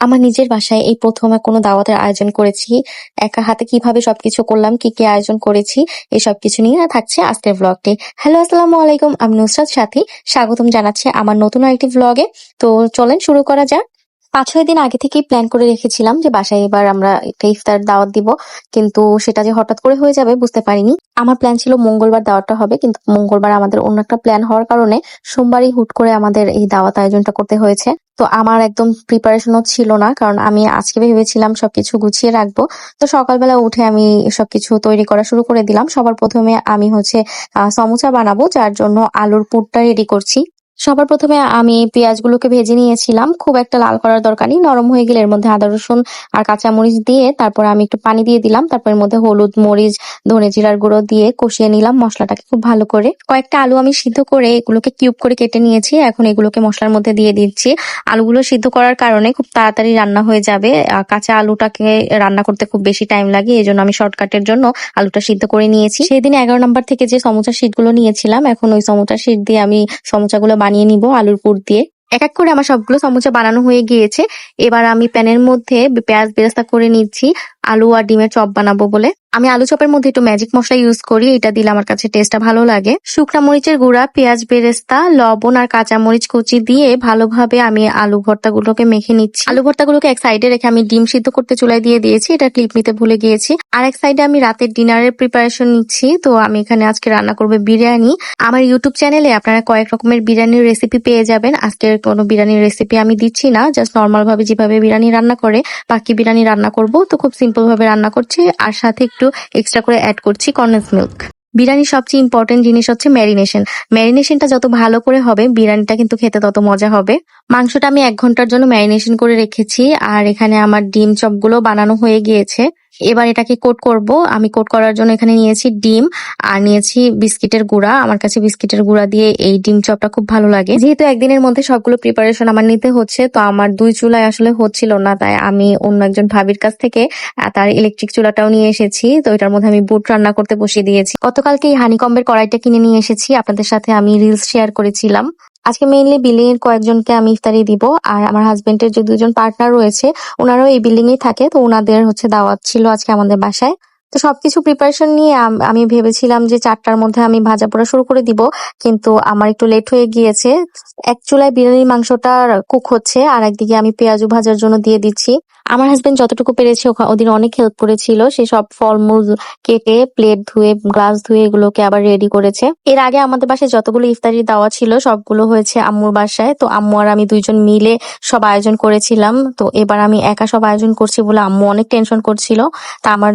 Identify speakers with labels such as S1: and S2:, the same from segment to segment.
S1: আমার নিজের বাসায় এই প্রথম কোনো দাওয়াতের আয়োজন করেছি। একা হাতে কিভাবে সবকিছু করলাম, কি আয়োজন করেছি, এই সবকিছু নিয়ে থাকছে আজকের ভ্লগটি। হ্যালো, আসসালামু আলাইকুম। আমি নুসরাত সাথী। স্বাগতম জানাচ্ছি আমার নতুন আরেকটি ভ্লগে। তো চলেন শুরু করা যাক। ৫-৬ দিন আগে থেকেই প্ল্যান করে রেখেছিলাম যে বাসায় এবার আমরা একটা ইফতার দাওয়াত দিব। কিন্তু সেটা যে হঠাৎ করে হয়ে যাবে বুঝতে পারিনি। আমার প্ল্যান ছিল মঙ্গলবার দাওয়াতটা হবে, কিন্তু মঙ্গলবার আমাদের অন্য একটা প্ল্যান হওয়ার কারণে সোমবারই হুট করে আমাদের এই দাওয়াত আয়োজনটা করতে হয়েছে। তো আমার একদম প্রিপারেশনও ছিল না, কারণ আমি আজকে ভেবেছিলাম সবকিছু গুছিয়ে রাখবো। তো সকালবেলা উঠে আমি সবকিছু তৈরি করা শুরু করে দিলাম। সবার প্রথমে আমি সমুচা বানাবো, যার জন্য আলুর পুরটা রেডি করছি। সবার প্রথমে আমি পেঁয়াজগুলোকে ভেজে নিয়েছিলাম। খুব একটা লাল করার দরকার নেই, নরম হয়ে গেলে এর মধ্যে আদা রসুন আর কাঁচামরিচ দিয়ে তারপর আমি একটু পানি দিয়ে দিলাম। তারপর এর মধ্যে হলুদ, মরিচ, ধনে জিরার গুঁড়ো দিয়ে কষিয়ে নিলাম মশলাটাকে খুব ভালো করে। কয়েকটা আলু আমি সিদ্ধ করে এগুলোকে কিউব করে কেটে নিয়েছি। এখন এগুলোকে মশলার মধ্যে দিয়ে দিচ্ছি। আলুগুলো সিদ্ধ করার কারণে খুব তাড়াতাড়ি রান্না হয়ে যাবে। কাঁচা আলুটাকে রান্না করতে খুব বেশি টাইম লাগে, এই জন্য আমি শর্টকাটের জন্য আলুটা সিদ্ধ করে নিয়েছি। সেদিন 11 নম্বর থেকে যে সমুচা শীটগুলো নিয়েছিলাম, এখন ওই সমুচা শীট দিয়ে আমি সমুচাগুলো বানিয়ে নিব আলুর পুর দিয়ে। এক এক করে আমার সবগুলো সমুচা বানানো হয়ে গিয়েছে। এবার আমি প্যানের মধ্যে পেঁয়াজ বেরেস্তা করে নিচ্ছি আলু আর ডিমের চপ বানাবো বলে। আমি আলু চপের মধ্যে একটু ম্যাজিক মশলা ইউজ করি, এটা দিলে আমার কাছে টেস্টটা ভালো লাগে। শুকনা মরিচের গুঁড়া, পেঁয়াজ বেরেস্তা, লবণ আর কাঁচা মরিচ কুচি দিয়ে ভালোভাবে আমি আলু ভর্তাগুলোকে মেখে নিচ্ছি। আলু ভর্তাগুলোকে এক সাইডে রেখে আমি ডিম সিদ্ধ করতে চুলায় দিয়ে দিয়েছি, এটা ক্লিপ নিতে ভুলে গিয়েছি। আর এক সাইডে আমি রাতের ডিনারের প্রিপারেশন নিচ্ছি। তো আমি এখানে আজকে রান্না করবো বিরিয়ানি। আমার ইউটিউব চ্যানেলে আপনারা কয়েক রকমের বিরিয়ানির রেসিপি পেয়ে যাবেন। আজকের কোনো বিরিয়ানির রেসিপি আমি দিচ্ছি না, জাস্ট নর্মাল ভাবে যেভাবে বিরিয়ানি রান্না করে বাকি বিরিয়ানি রান্না করব। তো খুব সিম্পল ভাবে রান্না করছি, আর সাথে একটু এক্সট্রা করে অ্যাড করছি কনডেন্স মিল্ক। বিরিয়ানির সবচেয়ে ইম্পর্টেন্ট জিনিস হচ্ছে ম্যারিনেশন। ম্যারিনেশনটা যত ভালো করে হবে বিরিয়ানিটা কিন্তু খেতে তত মজা হবে। মাংসটা আমি 1 ঘন্টার জন্য ম্যারিনেশন করে রেখেছি, আর এখানে আমার ডিম চপগুলো বানানো হয়ে গিয়েছে। এবার এটাকে কোট করব। আমি কোট করার জন্য এখানে নিয়েছি ডিম আর নিয়েছি বিস্কিটের গুঁড়া। আমার কাছে বিস্কিটের গুঁড়া দিয়ে এই ডিম চপটা খুব ভালো লাগে। যেহেতু একদিনের মধ্যে সবগুলো প্রিপারেশন আমার নিতে হচ্ছে, তো আমার 2 চুলায় আসলে হচ্ছিল না, তাই আমি অন্য একজন ভাবির কাছ থেকে তার ইলেকট্রিক চুলাটাও নিয়ে এসেছি। তো এটার মধ্যে আমি বুট রান্না করতে বসিয়ে দিয়েছি। গতকালকে এই হানিকম্বের কড়াইটা কিনে নিয়ে এসেছি, আপনাদের সাথে আমি রিলস শেয়ার করেছিলাম। আজকে মেইনলি বিল্ডিং এর কয়েকজনকে আমি ইফতারি দিব, আর আমার হাজবেন্ডের যে 2জন পার্টনার রয়েছে ওনারাও এই বিল্ডিং এ থাকে, তো ওনাদের দাওয়াত ছিল আজকে আমাদের বাসায়। তো সবকিছু প্রিপারেশন নিয়ে আমি ভেবেছিলাম যে 4টার মধ্যে আমি ভাজা পোড়া শুরু করে দিব, কিন্তু আমার একটু লেট হয়ে গিয়েছে। এক চুলায় বিরিয়ানির মাংসটা কুক হচ্ছে, আর একদিকে আমি পেঁয়াজু ভাজার জন্য দিয়ে দিচ্ছি। আমার হাজবেন্ড যতটুকু পেরেছে ওদিন অনেক হেল্প করেছিল। সে সব ফলমূল কেটে, প্লেট ধুয়ে, গ্লাস ধুয়ে এগুলোকে আবার রেডি করেছে। এর আগে আমাদের বাসায় যতগুলো ইফতারি দেওয়া ছিল সবগুলো হয়েছে আম্মুর বাসায়। তো আম্মু আর আমি 2জন মিলে সব আয়োজন করেছিলাম। তো এবার আমি একা সব আয়োজন করছি বলে আম্মু অনেক টেনশন করছিল। তা আমার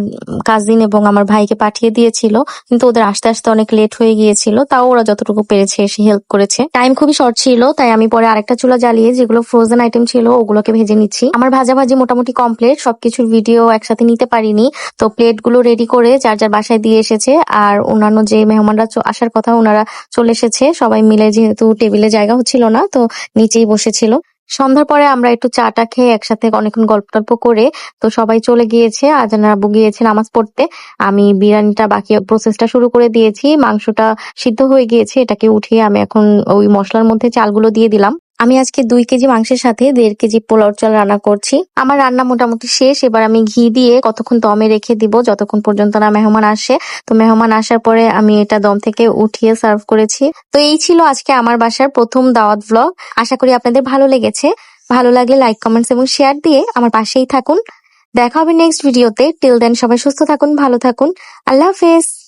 S1: কাজিন এবং আমার ভাইকে পাঠিয়ে দিয়েছিল, কিন্তু ওদের আসতে আসতে অনেক লেট হয়ে গিয়েছিল। তাও ওরা যতটুকু পেরেছে এসে হেল্প করেছে। টাইম খুবই শর্ট ছিল, তাই আমি পরে আরেকটা চুলা জ্বালিয়ে যেগুলো ফ্রোজেন আইটেম ছিল ওগুলোকে ভেজে নিচ্ছি। আমার ভাজাভাজি মোটামুটি কমপ্লিট, সবকিছুর ভিডিও একসাথে নিতে পারিনি। তো প্লেট গুলো রেডি করে যার যার বাসায় দিয়ে এসেছে, আর অন্যান্য যে মেহমানরা আসার কথা ওনারা চলে এসেছে। সবাই মিলে, যেহেতু টেবিলে জায়গা হচ্ছিল না, তো নিচেই বসেছিল। সন্ধ্যার পরে আমরা একটু চাটা খেয়ে একসাথে অনেকক্ষণ গল্প টল্প করে তো সবাই চলে গিয়েছে। আজান আব্বু গিয়েছে নামাজ পড়তে। আমি বিরিয়ানিটা বাকি প্রসেসটা শুরু করে দিয়েছি। মাংসটা সিদ্ধ হয়ে গিয়েছে, এটাকে উঠিয়ে আমি এখন ওই মশলার মধ্যে চালগুলো দিয়ে দিলাম। আমি আজকে 2 কেজি মাংসের সাথে 1.5 কেজি পোলাওর চাল রান্না করছি। আমার রান্না মোটামুটি শেষ। এবার আমি ঘি দিয়ে কতক্ষণ দমে রেখে দিব, যতক্ষণ পর্যন্ত না মেহমান আসে। তো মেহমান আসার পরে আমি এটা দম থেকে উঠিয়ে সার্ভ করেছি। তো এই ছিল আজকে আমার বাসার প্রথম দাওয়াত ভ্লগ। আশা করি আপনাদের ভালো লেগেছে। ভালো লাগলে লাইক, কমেন্টস এবং শেয়ার দিয়ে আমার পাশেই থাকুন। দেখা হবে নেক্সট ভিডিওতে। টিল দেন সবাই সুস্থ থাকুন, ভালো থাকুন। আল্লাহ হাফেজ।